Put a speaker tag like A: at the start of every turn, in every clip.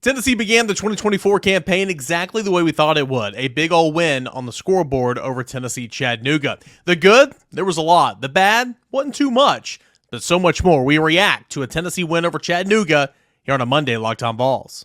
A: Tennessee began the 2024 campaign exactly the way we thought it would. A big old win on the scoreboard over Tennessee Chattanooga. The good, there was a lot. The bad, wasn't too much, but so much more. We react to a Tennessee win over Chattanooga here on a Monday Locked On Vols.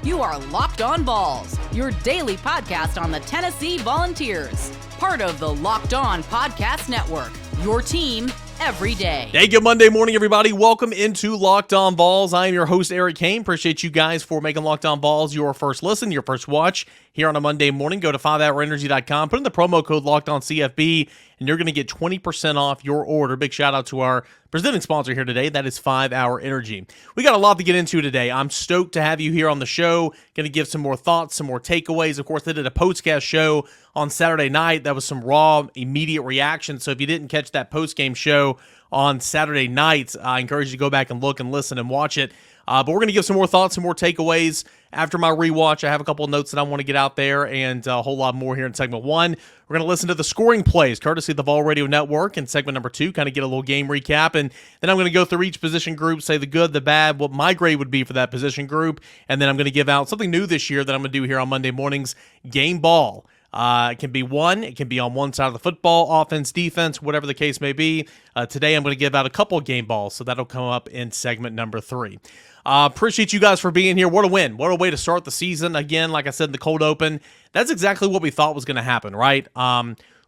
B: You are Locked On Vols, your daily podcast on the Tennessee Volunteers. Part of the Locked On Podcast Network, your team every day.
A: Hey, good Monday morning, everybody. Welcome into Locked On Vols. I am your host, Eric Cain. Appreciate you guys for making Locked On Vols your first listen, your first watch here on a Monday morning. Go to 5hourenergy.com, put in the promo code LOCKEDONCFB, and you're going to get 20% off your order. Big shout out to our presenting sponsor here today. That is 5 Hour Energy. We got a lot to get into today. I'm stoked to have you here on the show. Going to give some more thoughts, some more takeaways. Of course, they did a postcast show on Saturday night. That was some raw, immediate reaction. So if you didn't catch that postgame show on Saturday night, I encourage you to go back and look and listen and watch it. But we're going to give some more thoughts, some more takeaways after my rewatch. I have a couple of notes that I want to get out there and a whole lot more here in segment one. We're going to listen to the scoring plays, courtesy of the Vol Radio Network, in segment number two, kind of get a little game recap. And then I'm going to go through each position group, say the good, the bad, what my grade would be for that position group. And then I'm going to give out something new this year that I'm going to do here on Monday mornings, game ball. It can be it can be on one side of the football, offense, defense, whatever the case may be. Today I'm going to give out a couple of game balls, so that'll come up in segment number three. Appreciate you guys for being here. What a win. What a way to start the season. Again, like I said in the cold open, that's exactly what we thought was going to happen, right?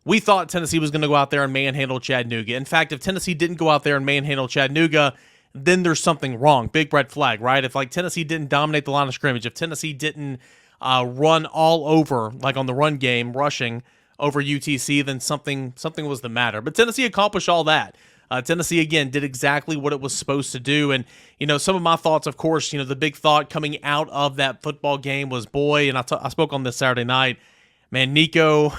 A: We thought Tennessee was going to go out there and manhandle Chattanooga. In fact, if Tennessee didn't go out there and manhandle Chattanooga, then there's something wrong. Big red flag, right? If Tennessee didn't dominate the line of scrimmage, if Tennessee didn't run all over, like on the run game, rushing over UTC, then something was the matter. But Tennessee accomplished all that. Tennessee, again, did exactly what it was supposed to do. And, some of my thoughts, of course, the big thought coming out of that football game was, and I spoke on this Saturday night, man, Nico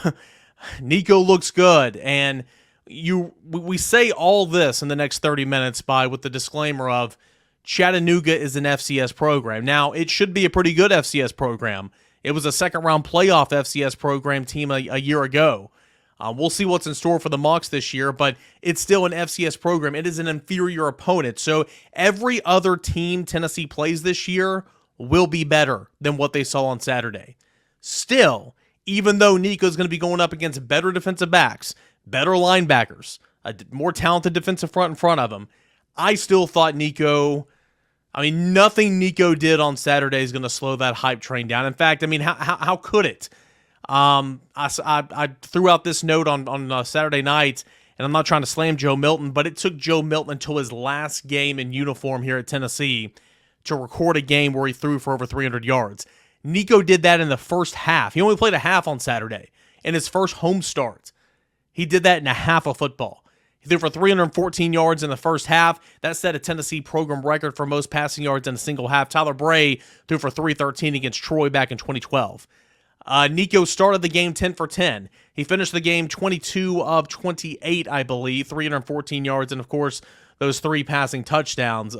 A: looks good. And we say all this in the next 30 minutes with the disclaimer of Chattanooga is an FCS program. Now, it should be a pretty good FCS program. It was a second-round playoff FCS program team a year ago. We'll see what's in store for the Mocs this year, but it's still an FCS program. It is an inferior opponent. So every other team Tennessee plays this year will be better than what they saw on Saturday. Still, even though Nico's going to be going up against better defensive backs, better linebackers, a more talented defensive front in front of him, I still thought nothing Nico did on Saturday is going to slow that hype train down. In fact, how could it? I threw out this note on Saturday night, and I'm not trying to slam Joe Milton, but it took Joe Milton until his last game in uniform here at Tennessee to record a game where he threw for over 300 yards. Nico did that in the first half. He only played a half on Saturday in his first home start. He did that in a half of football. He threw for 314 yards in the first half. That set a Tennessee program record for most passing yards in a single half. Tyler Bray threw for 313 against Troy back in 2012. Nico started the game 10 for 10. He finished the game 22 of 28, I believe, 314 yards, and of course those 3 passing touchdowns.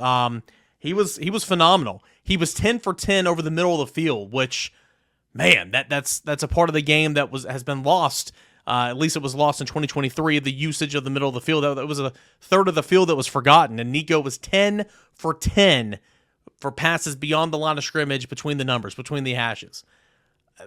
A: He was phenomenal. He was 10 for 10 over the middle of the field, which, man, that's a part of the game that has been lost. At least it was lost in 2023. The usage of the middle of the field, that was a third of the field that was forgotten, and Nico was 10 for 10 for passes beyond the line of scrimmage, between the numbers, between the hashes.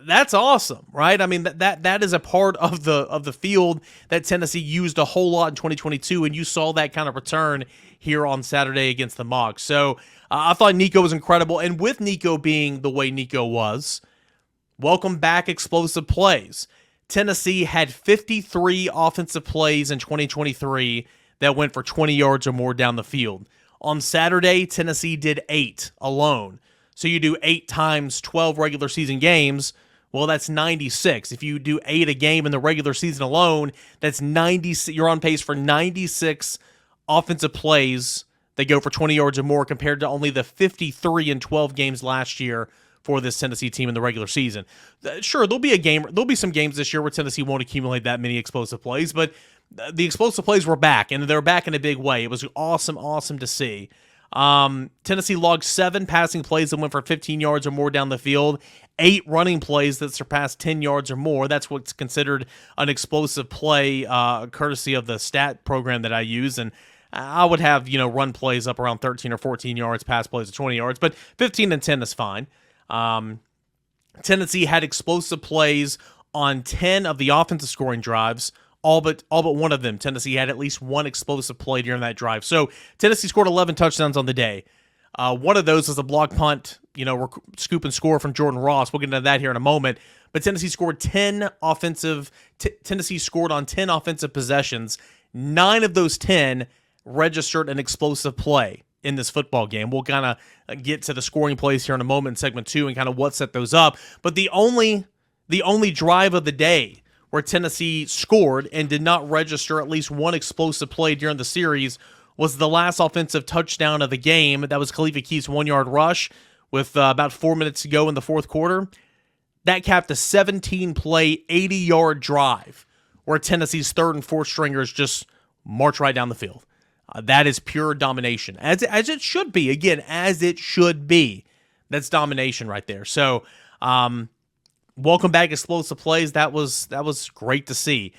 A: That's awesome, right? That is a part of the field that Tennessee used a whole lot in 2022, and you saw that kind of return here on Saturday against the Mocs. So I thought Nico was incredible, and with Nico being the way Nico was, welcome back explosive plays. Tennessee had 53 offensive plays in 2023 that went for 20 yards or more down the field. On Saturday, Tennessee did 8 alone. So you do 8 times 12 regular season games, well, that's 96. If you do 8 a game in the regular season alone, that's 90. You're on pace for 96 offensive plays that go for 20 yards or more, compared to only the 53 in 12 games last year for this Tennessee team in the regular season. Sure, there'll be some games this year where Tennessee won't accumulate that many explosive plays, but the explosive plays were back, and they're back in a big way. It was awesome to see. Tennessee logged 7 passing plays that went for 15 yards or more down the field, 8 running plays that surpassed 10 yards or more. That's what's considered an explosive play, courtesy of the stat program that I use. And I would have, run plays up around 13 or 14 yards, pass plays of 20 yards, but 15 and 10 is fine. Tennessee had explosive plays on 10 of the offensive scoring drives, all but one of them. Tennessee had at least one explosive play during that drive. So Tennessee scored 11 touchdowns on the day. One of those was a block punt, scoop and score from Jordan Ross. We'll get into that here in a moment. But Tennessee scored Tennessee scored on 10 offensive possessions. 9 of those 10 registered an explosive play in this football game. We'll kind of get to the scoring plays here in a moment in segment 2 and kind of what set those up. But the only drive of the day where Tennessee scored and did not register at least one explosive play during the series was the last offensive touchdown of the game. That was Khalifa Keith's 1-yard rush with about 4 minutes to go in the fourth quarter. That capped a 17-play, 80-yard drive where Tennessee's third and fourth stringers just march right down the field. That is pure domination, as it should be. Again, as it should be. That's domination right there. So, welcome back, explosive plays. That was great to see.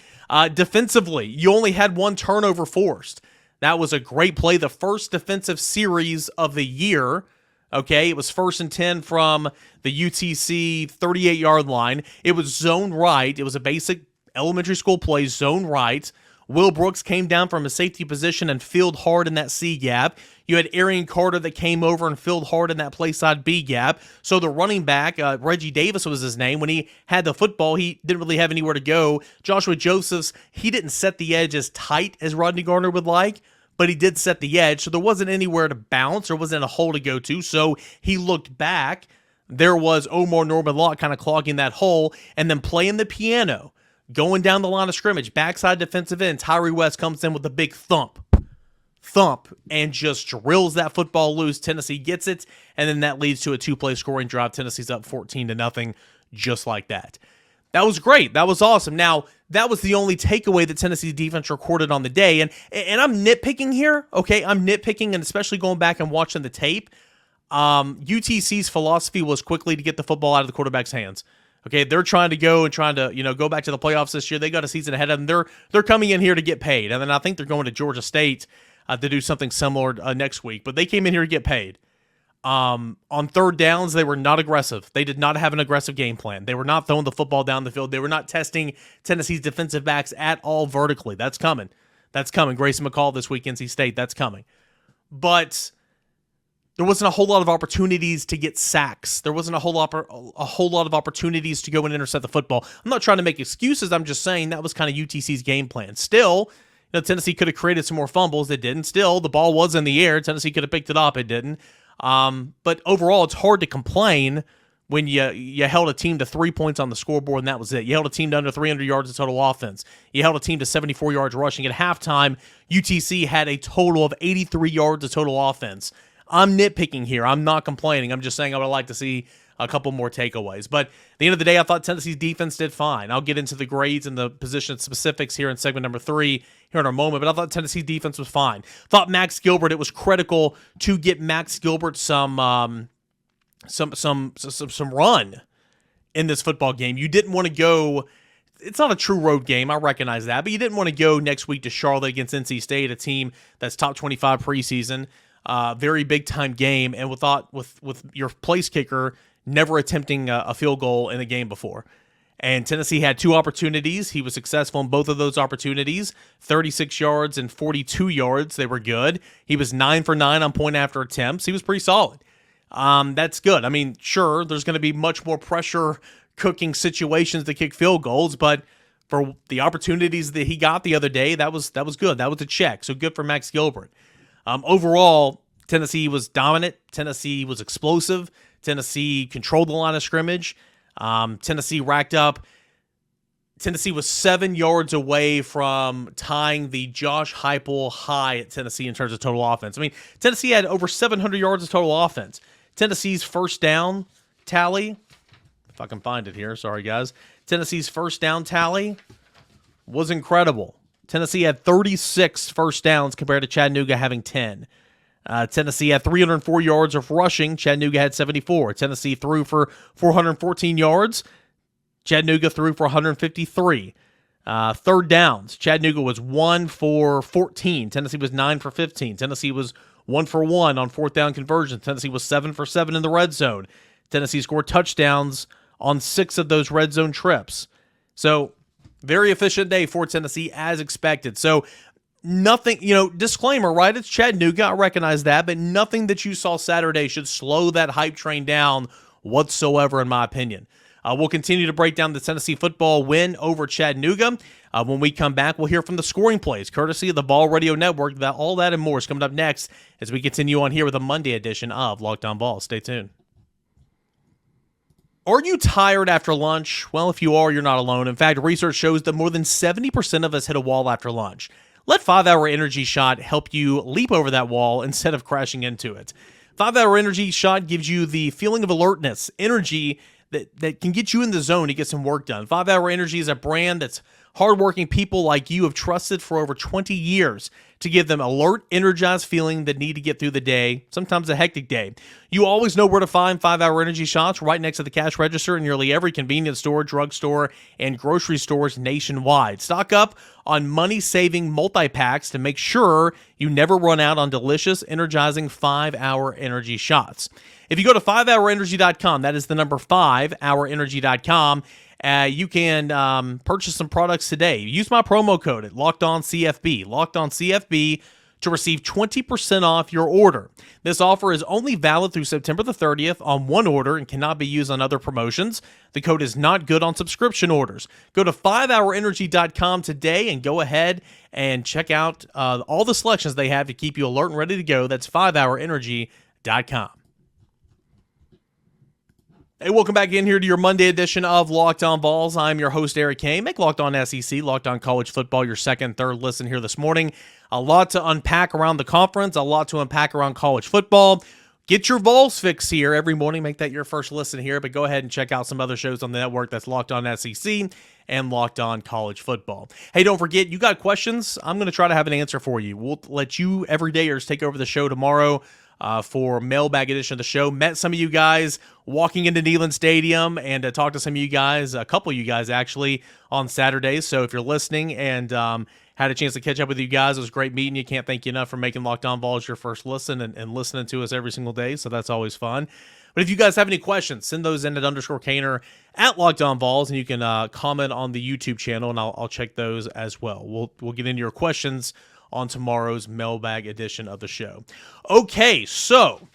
A: Defensively, you only had one turnover forced. That was a great play. The first defensive series of the year. Okay, it was 1st and 10 from the UTC 38-yard line. It was zone right. It was a basic elementary school play, zone right. Will Brooks came down from a safety position and filled hard in that C gap. You had Arian Carter that came over and filled hard in that play side B gap. So the running back, Reggie Davis was his name. When he had the football, he didn't really have anywhere to go. Joshua Josephs, he didn't set the edge as tight as Rodney Garner would like, but he did set the edge. So there wasn't anywhere to bounce. There wasn't a hole to go to. So he looked back. There was Omar Norman Locke kind of clogging that hole and then playing the piano. Going down the line of scrimmage, backside defensive end, Tyree West comes in with a big thump, and just drills that football loose. Tennessee gets it, and then that leads to a 2-play scoring drive. Tennessee's up 14-0, just like that. That was great. That was awesome. Now, that was the only takeaway that Tennessee's defense recorded on the day, and I'm nitpicking here, okay? I'm nitpicking, and especially going back and watching the tape. UTC's philosophy was quickly to get the football out of the quarterback's hands. Okay, they're trying to go back to the playoffs this year. They got a season ahead of them. They're coming in here to get paid, and then I think they're going to Georgia State to do something similar next week. But they came in here to get paid. On third downs, they were not aggressive. They did not have an aggressive game plan. They were not throwing the football down the field. They were not testing Tennessee's defensive backs at all vertically. That's coming. Grayson McCall this week, NC State. That's coming. But there wasn't a whole lot of opportunities to get sacks. There wasn't a whole lot of opportunities to go and intercept the football. I'm not trying to make excuses. I'm just saying that was kind of UTC's game plan. Still, Tennessee could have created some more fumbles. It didn't. Still, the ball was in the air. Tennessee could have picked it up. It didn't. But overall, it's hard to complain when you held a team to 3 points on the scoreboard and that was it. You held a team to under 300 yards of total offense. You held a team to 74 yards rushing. At halftime, UTC had a total of 83 yards of total offense. I'm nitpicking here. I'm not complaining. I'm just saying I would like to see a couple more takeaways. But at the end of the day, I thought Tennessee's defense did fine. I'll get into the grades and the position specifics here in segment number 3 here in a moment, but I thought Tennessee's defense was fine. Thought Max Gilbert, it was critical to get Max Gilbert some run in this football game. You didn't want to go. It's not a true road game, I recognize that, but you didn't want to go next week to Charlotte against NC State, a team that's top 25 preseason. Very big time game, and with your place kicker never attempting a field goal in the game before. And Tennessee had 2 opportunities. He was successful in both of those opportunities, 36 yards and 42 yards. They were good. He was 9 for 9 on point after attempts. He was pretty solid. That's good. I mean, sure, there's going to be much more pressure cooking situations to kick field goals, but for the opportunities that he got the other day, that was good. That was a check. So good for Max Gilbert. Overall, Tennessee was dominant. Tennessee was explosive. Tennessee controlled the line of scrimmage. Tennessee was 7 yards away from tying the Josh Heupel high at Tennessee in terms of total offense. I mean, Tennessee had over 700 yards of total offense. Tennessee's first down tally, if I can find it here, sorry guys. Tennessee's first down tally was incredible. Tennessee had 36 first downs compared to Chattanooga having 10. Tennessee had 304 yards of rushing. Chattanooga had 74. Tennessee threw for 414 yards. Chattanooga threw for 153. Third downs, Chattanooga was 1 for 14. Tennessee was 9 for 15. Tennessee was 1 for 1 on fourth down conversions. Tennessee was 7 for 7 in the red zone. Tennessee scored touchdowns on 6 of those red zone trips. So, very efficient day for Tennessee as expected. So, nothing, disclaimer, right? It's Chattanooga. I recognize that, but nothing that you saw Saturday should slow that hype train down whatsoever, in my opinion. We'll continue to break down the Tennessee football win over Chattanooga. When we come back, we'll hear from the scoring plays, courtesy of the Ball Radio Network. All that and more is coming up next as we continue on here with a Monday edition of Locked On Vols. Stay tuned. Are you tired after lunch? Well, if you are, you're not alone. In fact, research shows that more than 70% of us hit a wall after lunch. Let 5-Hour Energy Shot help you leap over that wall instead of crashing into it. 5-Hour Energy Shot gives you the feeling of alertness, energy that can get you in the zone to get some work done. 5-Hour Energy is a brand that's hardworking people like you have trusted for over 20 years to give them alert, energized feeling that need to get through the day, sometimes a hectic day. You always know where to find 5-Hour Energy Shots right next to the cash register in nearly every convenience store, drugstore, and grocery stores nationwide. Stock up on money-saving multi-packs to make sure you never run out on delicious, energizing 5-Hour Energy Shots. If you go to 5hourenergy.com, that is the number 5hourenergy.com, you can purchase some products today. Use my promo code at LockedOnCFB, LockedOnCFB, to receive 20% off your order. This offer is only valid through September the 30th on one order and cannot be used on other promotions. The code is not good on subscription orders. Go to 5hourenergy.com today and go ahead and check out all the selections they have to keep you alert and ready to go. That's 5hourenergy.com. Hey, welcome back in here to your Monday edition of Locked On Vols. I'm your host, Eric Cain. Make Locked On SEC, Locked On College Football your second, third listen here this morning. A lot to unpack around the conference, a lot to unpack around college football. Get your Vols fix here every morning. Make that your first listen here, but go ahead and check out some other shows on the network. That's Locked On SEC and Locked On College Football. Hey, don't forget, you got questions? I'm going to try to have an answer for you. We'll let you everydayers take over the show tomorrow. For mailbag edition of the show. Met some of you guys walking into Neyland Stadium and talked to some of you guys, a couple of you guys actually, on Saturdays. So if you're listening and had a chance to catch up with you guys, it was great meeting you. Can't thank you enough for making Locked On Vols your first listen and listening to us every single day. So that's always fun. But if you guys have any questions, send those in at _Cainer at Locked On Vols, and you can comment on the YouTube channel, and I'll check those as well. We'll get into your questions on tomorrow's mailbag edition of the show. Okay, so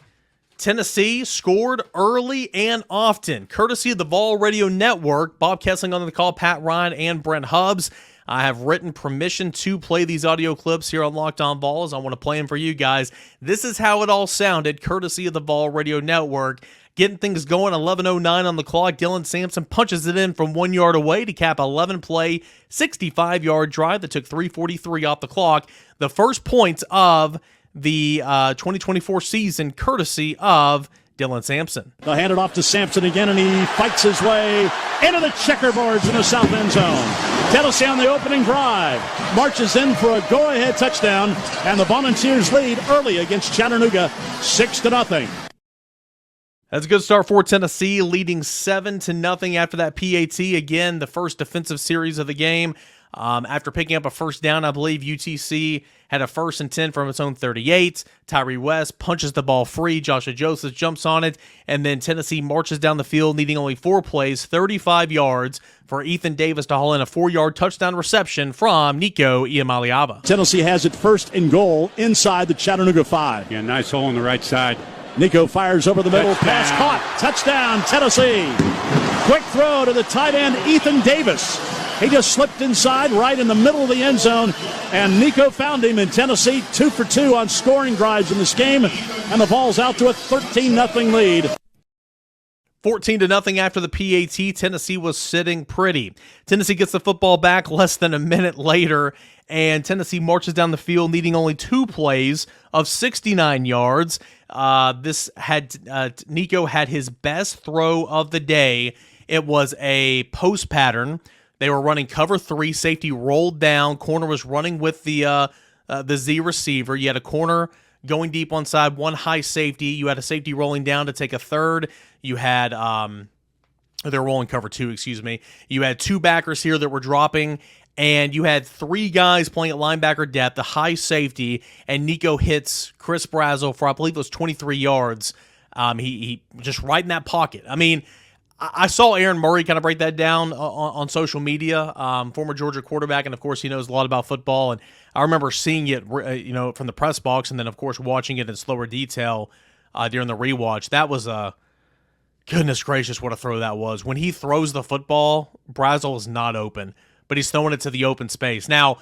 A: Tennessee scored early and often, courtesy of the Vol Radio Network. Bob Kessling on the call, Pat Ryan, and Brent Hubbs. I have written permission to play these audio clips here on Locked On Vols. I want to play them for you guys. This is how it all sounded, courtesy of the Vol Radio Network. Getting things going, 11:09 on the clock. Dylan Sampson punches it in from 1 yard away to cap 11-play, 65-yard drive that took 3:43 off the clock. The first points of the 2024 season, courtesy of Dylan Sampson.
C: They'll hand it off to Sampson again, and he fights his way into the checkerboards in the south end zone. Tennessee on the opening drive marches in for a go-ahead touchdown, and the Volunteers lead early against Chattanooga, 6-0.
A: That's a good start for Tennessee, leading 7-0 after that PAT. Again, the first defensive series of the game. After picking up a first down, I believe UTC had a 1st and 10 from its own 38. Tyree West punches the ball free. Joshua Joseph jumps on it. And then Tennessee marches down the field, needing only 4 plays, 35 yards for Ethan Davis to haul in a 4-yard touchdown reception from Nico Iamaleava.
C: Tennessee has it 1st and goal inside the Chattanooga 5.
D: Yeah, nice hole on the right side.
C: Nico fires over the middle.
D: Touchdown.
C: Pass caught. Touchdown, Tennessee. Quick throw to the tight end, Ethan Davis. He just slipped inside right in the middle of the end zone, and Nico found him in Tennessee. 2 for 2 on scoring drives in this game, and the Vols out to a 13-0 lead.
A: 14-0 after the PAT. Tennessee was sitting pretty. Tennessee gets the football back less than a minute later, and Tennessee marches down the field, needing only 2 plays of 69 yards. Nico had his best throw of the day. It was a post pattern. They were running cover 3. Safety rolled down. Corner was running with the Z receiver. You had a corner going deep on side, 1 high safety. You had a safety rolling down to take a third. You had they're rolling cover 2, excuse me. You had 2 backers here that were dropping, and you had three guys playing at linebacker depth, the high safety, and Nico hits Chris Brazzell for, I believe it was 23 yards. He just right in that pocket. I mean, I saw Aaron Murray kind of break that down on social media, former Georgia quarterback, and of course he knows a lot about football, and I remember seeing it, from the press box, and then of course watching it in slower detail during the rewatch. That was goodness gracious, what a throw that was. When he throws the football, Brazzell is not open, but he's throwing it to the open space. Now,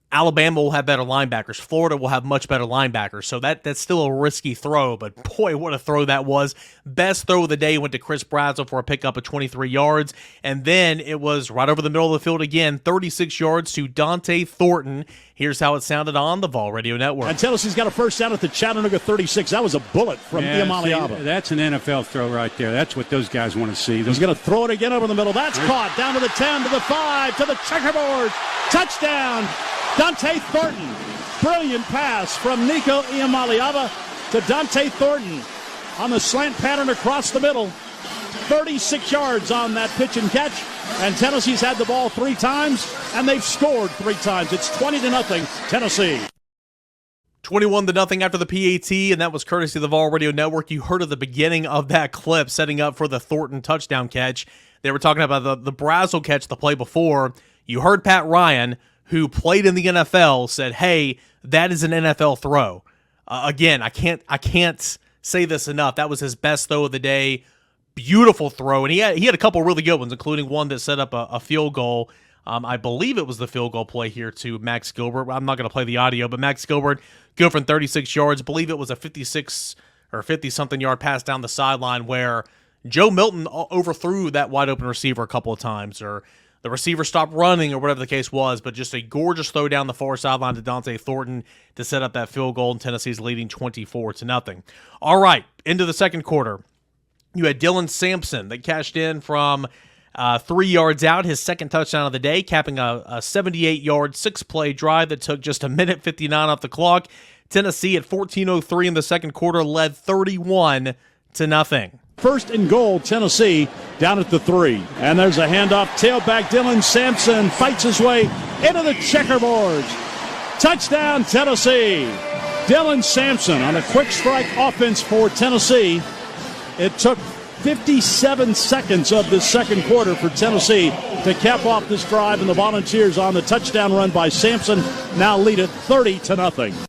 A: Alabama will have better linebackers. Florida will have much better linebackers. So that's still a risky throw, but boy, what a throw that was. Best throw of the day went to Chris Brazzell for a pickup of 23 yards. And then it was right over the middle of the field again, 36 yards to Dante Thornton. Here's how it sounded on the Vol Radio Network.
C: And Tennessee's got a first down at the Chattanooga 36. That was a bullet from Iamaleava.
D: That's an NFL throw right there. That's what those guys want to see.
C: He's going to throw it again over the middle. That's caught. Down to the 10, to the 5, to the checkerboard. Touchdown, Dante Thornton. Brilliant pass from Nico Iamaleava to Dante Thornton on the slant pattern across the middle. 36 yards on that pitch and catch. And Tennessee's had the ball 3 times, and they've scored 3 times. It's 20-0, Tennessee.
A: 21-0 after the PAT, and that was courtesy of the Vol Radio Network. You heard at the beginning of that clip setting up for the Thornton touchdown catch. They were talking about the Brazzell catch the play before. You heard Pat Ryan, who played in the NFL, said, hey, that is an NFL throw. Again, I can't say this enough. That was his best throw of the day. Beautiful throw, and he had a couple really good ones, including one that set up a field goal. I believe it was the field goal play here to Max Gilbert. I'm not going to play the audio, but Max Gilbert go from 36 yards. I believe it was a 56 or 50-something yard pass down the sideline where Joe Milton overthrew that wide open receiver a couple of times, or the receiver stopped running, or whatever the case was, but just a gorgeous throw down the far sideline to Dante Thornton to set up that field goal, and Tennessee's leading 24-0. All right, into the second quarter. You had Dylan Sampson that cashed in from 3 yards out, his second touchdown of the day, capping a 78-yard, 6-play drive that took just a minute 59 off the clock. Tennessee at 14:03 in the second quarter led 31-0.
C: First and goal, Tennessee down at the 3. And there's a handoff. Tailback Dylan Sampson fights his way into the checkerboards. Touchdown, Tennessee. Dylan Sampson on a quick strike offense for Tennessee. It took 57 seconds of this second quarter for Tennessee to cap off this drive, and the Volunteers on the touchdown run by Sampson now lead it 30-0.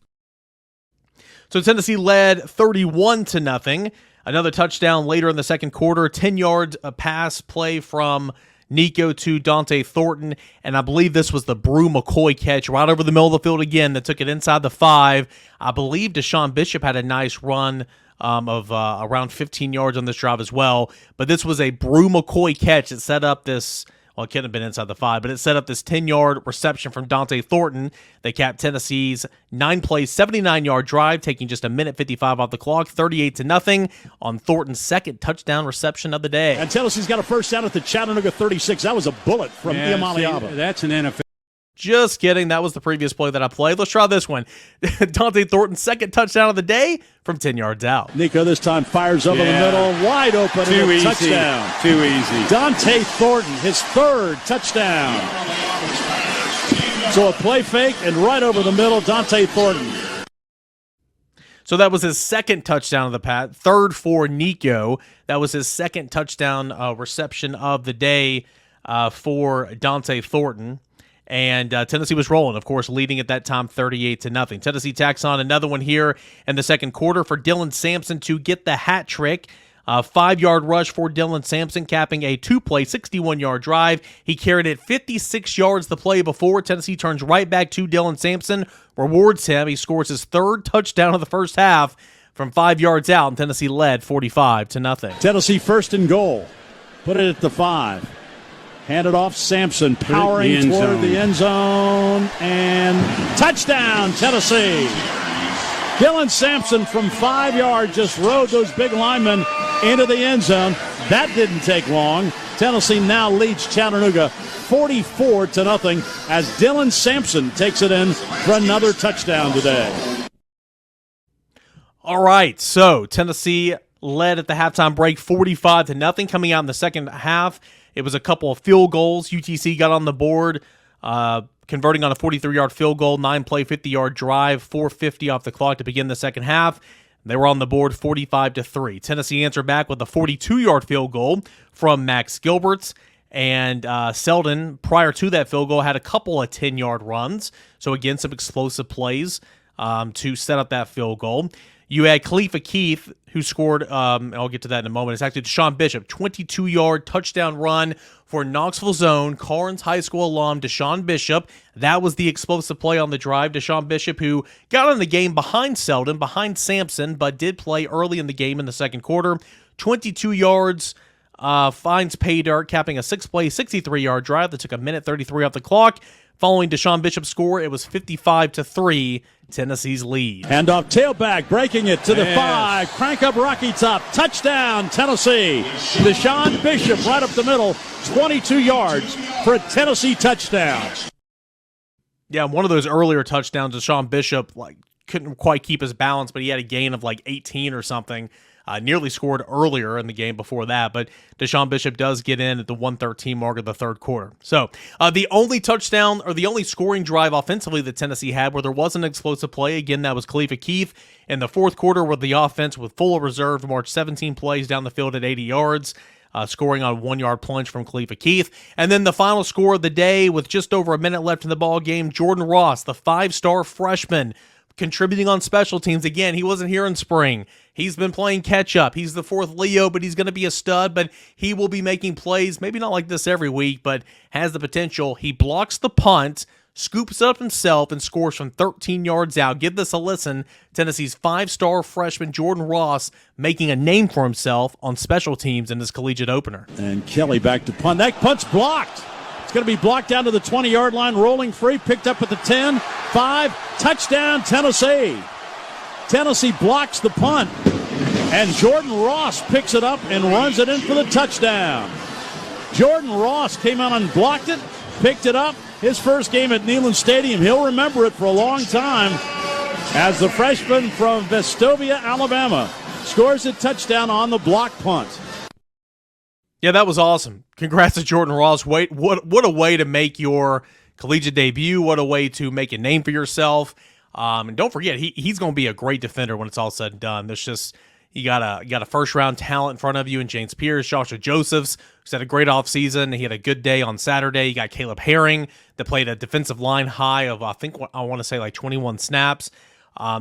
A: So Tennessee led 31-0. Another touchdown later in the second quarter, 10-yard pass play from Nico to Dante Thornton, and I believe this was the Brew McCoy catch right over the middle of the field again that took it inside the 5. I believe Deshaun Bishop had a nice run of around 15 yards on this drive as well, but this was a Brew McCoy catch that set up this, well, it couldn't have been inside the 5, but it set up this 10-yard reception from Dante Thornton. They capped Tennessee's 9-play, 79-yard drive, taking just a minute 55 off the clock, 38-0 on Thornton's second touchdown reception of the day.
C: And Tennessee's got a first down at the Chattanooga 36. That was a bullet from Iamaleava.
D: That's an NFL.
A: Just kidding. That was the previous play that I played. Let's try this one. Dante Thornton's second touchdown of the day from 10 yards out.
C: Nico this time fires over the middle, wide open, and a touchdown.
D: Too easy.
C: Dante Thornton, his third touchdown. So a play fake and right over the middle, Dante Thornton.
A: So that was his second touchdown of the pat, third for Nico. That was his second touchdown reception of the day for Dante Thornton. And Tennessee was rolling, of course, leading at that time 38-0. Tennessee tacks on another one here in the second quarter for Dylan Sampson to get the hat trick. 5-yard rush for Dylan Sampson, capping a 2-play, 61-yard drive. He carried it 56 yards the play before. Tennessee turns right back to Dylan Sampson, rewards him. He scores his third touchdown of the first half from 5 yards out, and Tennessee led 45-0.
C: Tennessee first and goal. Put it at the 5. Handed off, Sampson powering toward the end zone, and touchdown, Tennessee. Dylan Sampson from 5 yards just rode those big linemen into the end zone. That didn't take long. Tennessee now leads Chattanooga 44-0 as Dylan Sampson takes it in for another touchdown today.
A: All right, so Tennessee led at the halftime break 45-0. Coming out in the second half, it was a couple of field goals. UTC got on the board converting on a 43-yard field goal, 9-play, 50-yard drive, 4:50 off the clock to begin the second half. They were on the board 45-3. Tennessee answered back with a 42-yard field goal from Max Gilberts. And Selden, prior to that field goal, had a couple of 10-yard runs. So, again, some explosive plays to set up that field goal. You had Khalifa Keith, who scored, I'll get to that in a moment. It's actually Deshaun Bishop, 22-yard touchdown run for Knoxville's own Carnes High School alum Deshaun Bishop. That was the explosive play on the drive. Deshaun Bishop, who got in the game behind Selden, behind Sampson, but did play early in the game in the second quarter. 22 yards. Finds pay dirt, capping a 6-play, 63-yard drive that took 1:33 off the clock. Following Deshaun Bishop's score, it was 55-3, Tennessee's lead.
C: Handoff tailback, breaking it to the 5. Crank up Rocky Top. Touchdown, Tennessee. Deshaun Bishop right up the middle, 22 yards for a Tennessee touchdown.
A: Yeah, one of those earlier touchdowns, Deshaun Bishop couldn't quite keep his balance, but he had a gain of 18 or something. Nearly scored earlier in the game before that, but Deshaun Bishop does get in at the 1:13 mark of the third quarter. So the only touchdown or the only scoring drive offensively that Tennessee had where there was an explosive play, again, that was Khalifa Keith in the fourth quarter where the offense with full reserve marched 17 plays down the field at 80 yards. Scoring on 1-yard plunge from Khalifa Keith. And then the final score of the day with just over a minute left in the ball game, Jordan Ross, the 5-star freshman, contributing on special teams. Again, he wasn't here in spring. He's been playing catch-up. He's the fourth Leo, but he's going to be a stud, but he will be making plays, maybe not like this every week, but has the potential. He blocks the punt, scoops it up himself, and scores from 13 yards out. Give this a listen. Tennessee's 5-star freshman Jordan Ross making a name for himself on special teams in his collegiate opener.
C: And Kelly back to punt. That punt's blocked. It's going to be blocked down to the 20-yard line, rolling free, picked up at the 10, 5, touchdown Tennessee. Tennessee blocks the punt, and Jordan Ross picks it up and runs it in for the touchdown. Jordan Ross came out and blocked it, picked it up. His first game at Neyland Stadium. He'll remember it for a long time as the freshman from Vestovia, Alabama, scores a touchdown on the block punt.
A: Yeah, that was awesome. Congrats to Jordan Ross. What a way to make your collegiate debut. What a way to make a name for yourself. And don't forget, he's going to be a great defender when it's all said and done. There's just you got a first-round talent in front of you in James Pierce, Joshua Josephs, who's had a great offseason. He had a good day on Saturday. You got Caleb Herring that played a defensive line high of, I want to say 21 snaps.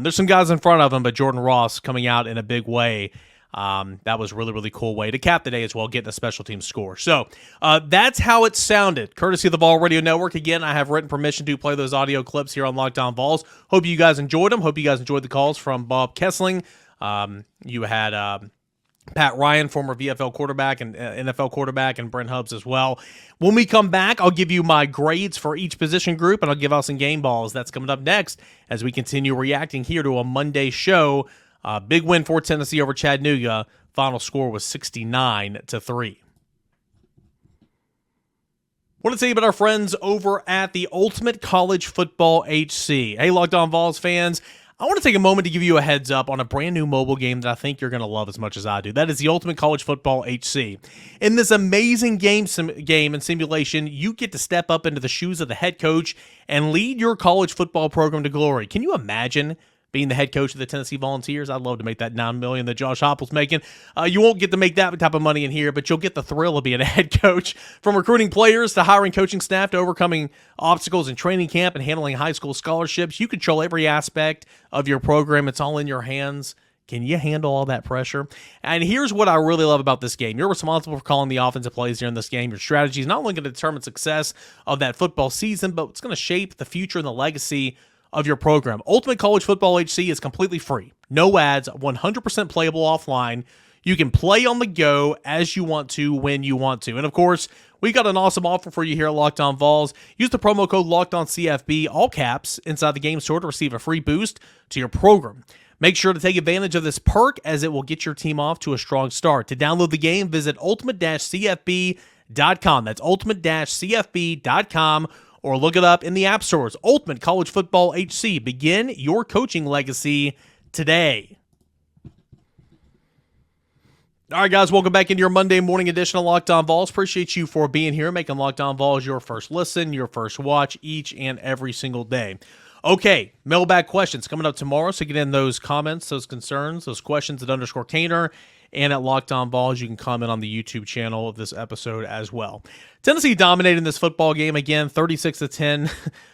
A: There's some guys in front of him, but Jordan Ross coming out in a big way. That was really, really cool way to cap the day as well, getting a special team score. So that's how it sounded, courtesy of the Vol Radio Network. Again, I have written permission to play those audio clips here on Locked On Vols. Hope you guys enjoyed them. Hope you guys enjoyed the calls from Bob Kessling. You had Pat Ryan, former VFL quarterback and NFL quarterback, and Brent Hubbs as well. When we come back, I'll give you my grades for each position group, and I'll give out some game balls. That's coming up next as we continue reacting here to a Monday show. Big win for Tennessee over Chattanooga. Final score was 69-3. Want to tell you about our friends over at the Ultimate College Football HC. Hey, Locked On Vols fans, I want to take a moment to give you a heads up on a brand new mobile game that I think you're going to love as much as I do. That is the Ultimate College Football HC. In this amazing game and simulation, you get to step up into the shoes of the head coach and lead your college football program to glory. Can you imagine being the head coach of the Tennessee Volunteers? I'd love to make that $9 million that Josh Heupel's making. You won't get to make that type of money in here, but you'll get the thrill of being a head coach. From recruiting players to hiring coaching staff to overcoming obstacles in training camp and handling high school scholarships, you control every aspect of your program. It's all in your hands. Can you handle all that pressure? And here's what I really love about this game. You're responsible for calling the offensive plays during this game. Your strategy is not only going to determine success of that football season, but it's going to shape the future and the legacy of your program. Ultimate College Football HC is completely free. No ads, 100% playable offline. You can play on the go as you want to, when you want to. And of course, we got an awesome offer for you here at Locked On Vols. Use the promo code LOCKEDONCFB, all caps, inside the game store to receive a free boost to your program. Make sure to take advantage of this perk as it will get your team off to a strong start. To download the game, visit ultimate-cfb.com. That's ultimate-cfb.com. Or look it up in the app stores. Ultimate College Football HC. Begin your coaching legacy today. All right, guys, welcome back into your Monday morning edition of Locked On Vols. Appreciate you for being here, making Locked On Vols your first listen, your first watch each and every single day. Okay, mailbag questions coming up tomorrow, so get in those comments, those concerns, those questions at _Cainer and at Locked On Vols. You can comment on the YouTube channel of this episode as well. Tennessee dominated this football game again, 36-10,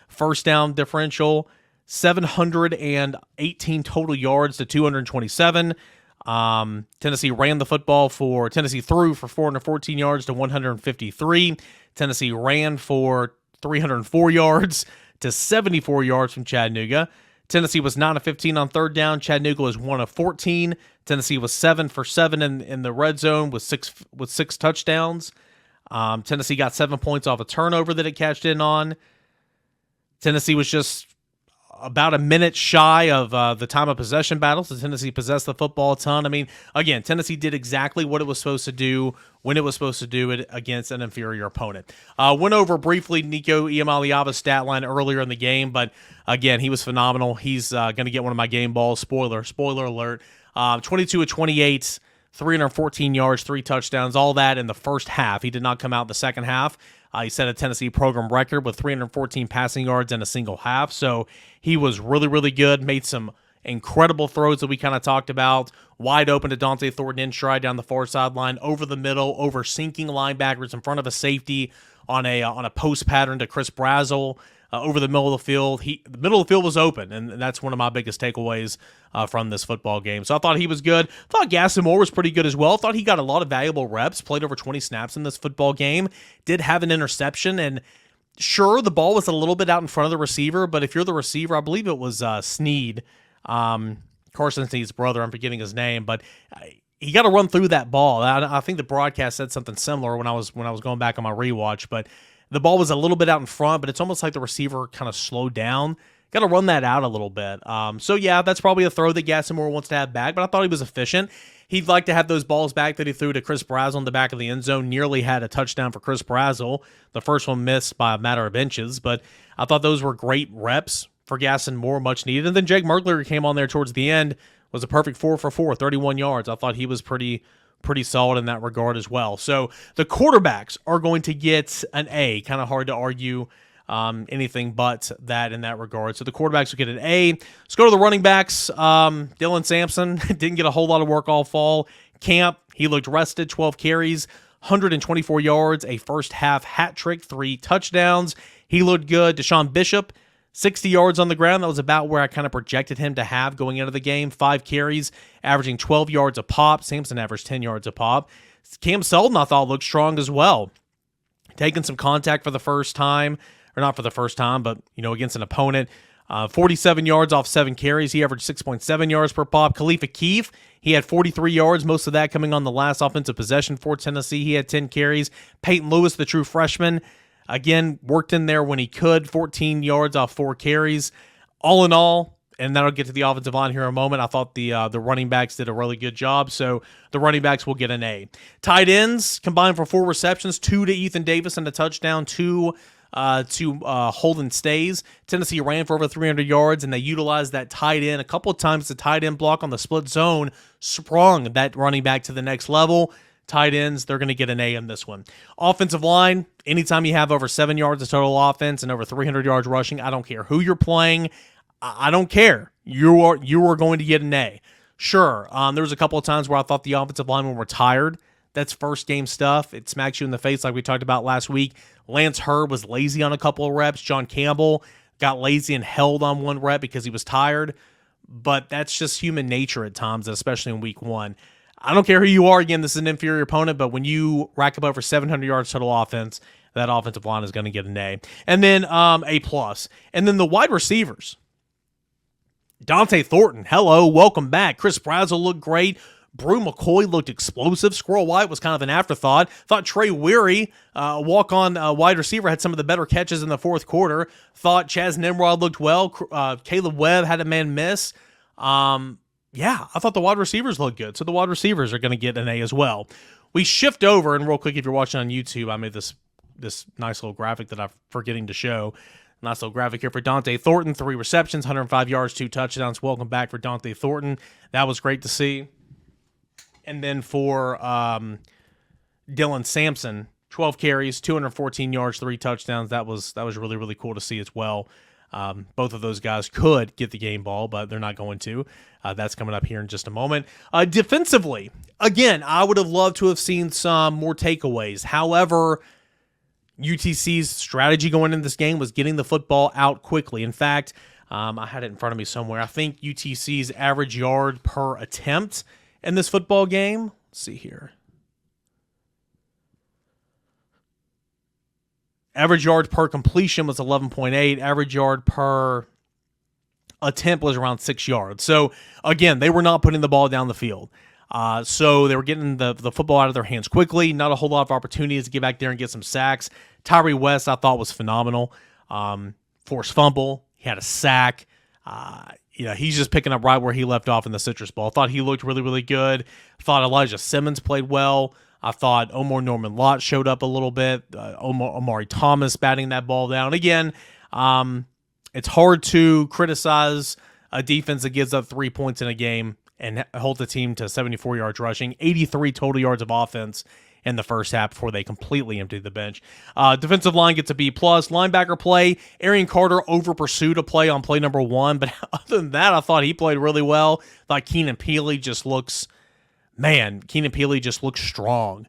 A: first down differential, 718 total yards to 227. Tennessee ran the football Tennessee threw for 414 yards to 153. Tennessee ran for 304 yards to 74 yards from Chattanooga. Tennessee was 9 of 15 on third down. Chattanooga was 1 of 14. Tennessee was 7 for 7 in the red zone with six touchdowns. Tennessee got 7 points off a turnover that it cashed in on. Tennessee was just about a minute shy of the time of possession battle, so Tennessee possessed the football a ton. I mean, again, Tennessee did exactly what it was supposed to do when it was supposed to do it against an inferior opponent. Went over briefly Nico Iamaleava's stat line earlier in the game, but again, he was phenomenal. He's going to get one of my game balls. Spoiler alert. 22 of 28, 314 yards, 3 touchdowns, all that in the first half. He did not come out in the second half. He set a Tennessee program record with 314 passing yards in a single half. So he was really, really good. Made some incredible throws that we kind of talked about. Wide open to Dante Thornton in stride down the far sideline, over the middle, over sinking linebackers in front of a safety on a post pattern to Chris Brazzell. Over the middle of the field. The middle of the field was open, and that's one of my biggest takeaways from this football game. So I thought he was good. Thought Gaston Moore was pretty good as well. Thought he got a lot of valuable reps, played over 20 snaps in this football game, did have an interception, and sure, the ball was a little bit out in front of the receiver, but if you're the receiver, I believe it was Sneed, Carson Sneed's brother, I'm forgetting his name, but he got to run through that ball. I think the broadcast said something similar when I was going back on my rewatch, but the ball was a little bit out in front, but it's almost like the receiver kind of slowed down. Got to run that out a little bit. So, yeah, that's probably a throw that Gaston Moore wants to have back, but I thought he was efficient. He'd like to have those balls back that he threw to Chris Brazzell in the back of the end zone. Nearly had a touchdown for Chris Brazzell. The first one missed by a matter of inches, but I thought those were great reps for Gaston Moore, much needed. And then Jake Merkler came on there towards the end, was a perfect 4 for 4, 31 yards. I thought he was pretty solid in that regard as well. So the quarterbacks are going to get an A. Kind of hard to argue anything but that in that regard. So the quarterbacks will get an A. Let's go to the running backs. Dylan Sampson didn't get a whole lot of work all fall camp. He looked rested, 12 carries, 124 yards, a first half hat trick, 3 touchdowns. He looked good. Deshaun Bishop, 60 yards on the ground. That was about where I kind of projected him to have going into the game. 5 carries, averaging 12 yards a pop. Samson averaged 10 yards a pop. Cam Seldon, I thought, looked strong as well. Taking some contact for the first time, or not for the first time, but, against an opponent. 47 yards off 7 carries. He averaged 6.7 yards per pop. Khalifa Keefe, he had 43 yards, most of that coming on the last offensive possession for Tennessee. He had 10 carries. Peyton Lewis, the true freshman, again, worked in there when he could, 14 yards off 4 carries. All in all, and that'll get to the offensive line here in a moment, I thought the running backs did a really good job, so the running backs will get an A. Tight ends combined for 4 receptions, 2 to Ethan Davis and a touchdown, 2 to Holden Stays. Tennessee ran for over 300 yards, and they utilized that tight end a couple of times. The tight end block on the split zone sprung that running back to the next level. Tight ends, they're going to get an A in this one. Offensive line, anytime you have over 7 yards of total offense and over 300 yards rushing, I don't care who you're playing. I don't care. You are going to get an A. Sure, there was a couple of times where I thought the offensive linemen were tired. That's first game stuff. It smacks you in the face like we talked about last week. Lance Herb was lazy on a couple of reps. John Campbell got lazy and held on 1 rep because he was tired. But that's just human nature at times, especially in week 1. I don't care who you are. Again, this is an inferior opponent, but when you rack up over 700 yards total offense, that offensive line is going to get an A. And then A+. And then the wide receivers. Dante Thornton, hello, welcome back. Chris Brazzell looked great. Brew McCoy looked explosive. Squirrel White was kind of an afterthought. Thought Trey Weary, walk-on wide receiver, had some of the better catches in the fourth quarter. Thought Chaz Nimrod looked well. Caleb Webb had a man miss. Yeah, I thought the wide receivers looked good. So the wide receivers are going to get an A as well. We shift over, and real quick, if you're watching on YouTube, I made this nice little graphic that I'm forgetting to show. Nice little graphic here for Dante Thornton. 3 receptions, 105 yards, 2 touchdowns. Welcome back for Dante Thornton. That was great to see. And then for Dylan Sampson, 12 carries, 214 yards, 3 touchdowns. That was really, really cool to see as well. Both of those guys could get the game ball, but they're not going to. That's coming up here in just a moment. Defensively, again, I would have loved to have seen some more takeaways. However, UTC's strategy going into this game was getting the football out quickly. In fact, I had it in front of me somewhere. I think UTC's average yard per attempt in this football game, let's see here. Average yard per completion was 11.8. Average yard per attempt was around 6 yards. So, again, they were not putting the ball down the field. So they were getting the football out of their hands quickly. Not a whole lot of opportunities to get back there and get some sacks. Tyree West, I thought, was phenomenal. Forced fumble. He had a sack. He's just picking up right where he left off in the Citrus Bowl. I thought he looked really, really good. I thought Elijah Simmons played well. I thought Omar Norman Lott showed up a little bit. Omari Thomas batting that ball down. Again, it's hard to criticize a defense that gives up 3 points in a game and hold the team to 74 yards rushing, 83 total yards of offense in the first half before they completely emptied the bench. Defensive line gets a B+. Linebacker play, Arian Carter over-pursued a play on play number 1, but other than that, I thought he played really well. I thought Keenan Peely just looks strong.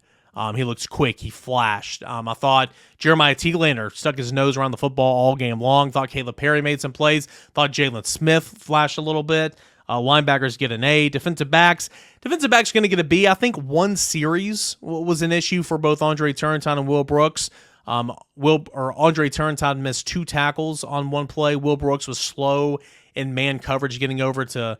A: He looks quick. He flashed. I thought Jeremiah Teaglander stuck his nose around the football all game long. Thought Caleb Perry made some plays. Thought Jalen Smith flashed a little bit. Linebackers get an A. Defensive backs going to get a B. I think one series was an issue for both Andre Turrentine and Will Brooks. Andre Turrentine missed 2 tackles on one play. Will Brooks was slow in man coverage getting over to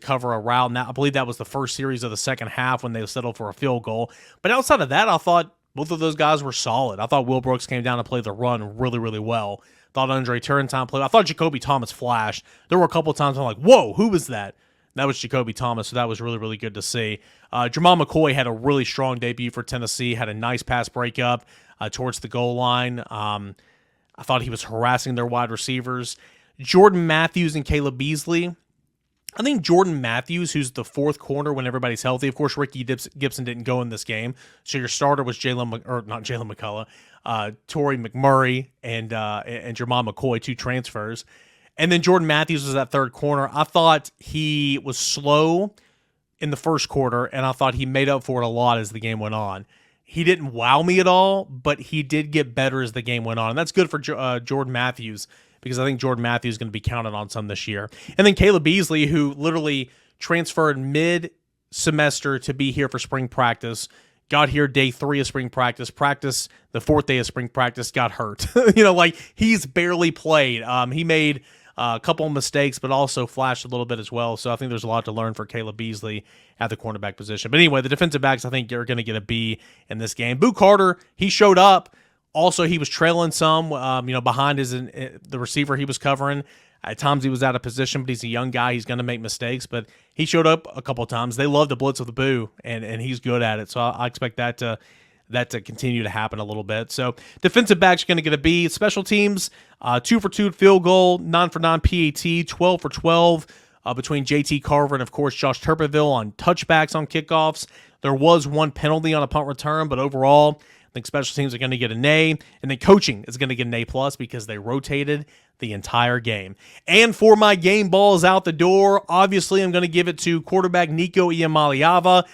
A: cover a route. And I believe that was the first series of the second half when they settled for a field goal. But outside of that, I thought both of those guys were solid. I thought Will Brooks came down to play the run really, really well. Thought Andre Turrentine played. I thought Jacoby Thomas flashed. There were a couple of times I'm like, whoa, who was that? That was Jacoby Thomas, so that was really, really good to see. Jamal McCoy had a really strong debut for Tennessee, had a nice pass breakup towards the goal line. I thought he was harassing their wide receivers. Jordan Matthews and Caleb Beasley. I think Jordan Matthews, who's the 4th corner when everybody's healthy. Of course, Ricky Gibson didn't go in this game, so your starter was Torrey McMurray and Jamal McCoy, 2 transfers. And then Jordan Matthews was that 3rd corner. I thought he was slow in the first quarter, and I thought he made up for it a lot as the game went on. He didn't wow me at all, but he did get better as the game went on, and that's good for Jordan Matthews, because I think Jordan Matthews is going to be counted on some this year. And then Caleb Beasley, who literally transferred mid-semester to be here for spring practice, got here day 3 of spring practice, the 4th day of spring practice, got hurt. He's barely played. He made a couple of mistakes, but also flashed a little bit as well. So I think there's a lot to learn for Caleb Beasley at the cornerback position. But anyway, the defensive backs, I think, are going to get a B in this game. Boo Carter, he showed up. Also, he was trailing some, behind the receiver he was covering. At times he was out of position, but he's a young guy. He's going to make mistakes, but he showed up a couple of times. They love the blitz of the Boo, and he's good at it. So I expect that to continue to happen a little bit. So defensive backs are going to get a B. Special teams, 2 for 2 field goal, 9 for 9 PAT, 12 for 12 between JT Carver and, of course, Josh Turpinville on touchbacks on kickoffs. There was 1 penalty on a punt return, but overall, I think special teams are going to get an A, and then coaching is going to get an A+ because they rotated the entire game. And for my game balls out the door, obviously I'm going to give it to quarterback Nico Iamaleava.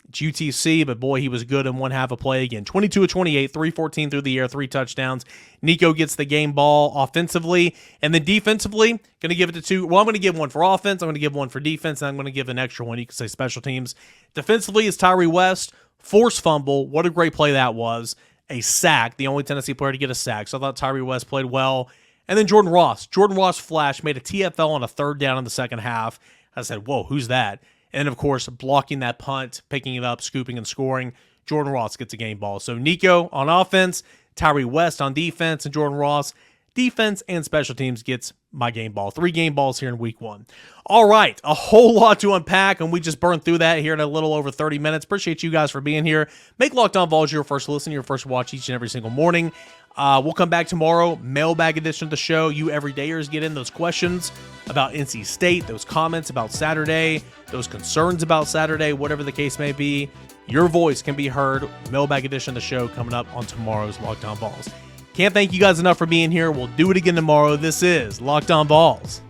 A: It's UTC, but boy, he was good in one half of play again. 22 of 28, 314 through the air, 3 touchdowns. Nico gets the game ball offensively, and then defensively, going to give it to 2. Well, I'm going to give 1 for offense, I'm going to give 1 for defense, and I'm going to give an extra 1. You can say special teams. Defensively is Tyree West. Forced fumble. What a great play that was. A sack. The only Tennessee player to get a sack. So I thought Tyree West played well. And then Jordan Ross. Jordan Ross flashed, made a TFL on a 3rd down in the second half. I said, whoa, who's that? And, of course, blocking that punt, picking it up, scooping and scoring. Jordan Ross gets a game ball. So Nico on offense, Tyree West on defense, and Jordan Ross defense and special teams gets my game ball. 3 game balls here in week 1. All right, a whole lot to unpack, and we just burned through that here in a little over 30 minutes. Appreciate you guys for being here. Make Locked On Vols your first listen, your first watch each and every single morning. We'll come back tomorrow, mailbag edition of the show. You everydayers get in those questions about NC State, those comments about Saturday, those concerns about Saturday, whatever the case may be. Your voice can be heard. Mailbag edition of the show coming up on tomorrow's Locked On Vols. Can't thank you guys enough for being here. We'll do it again tomorrow. This is Locked On Vols.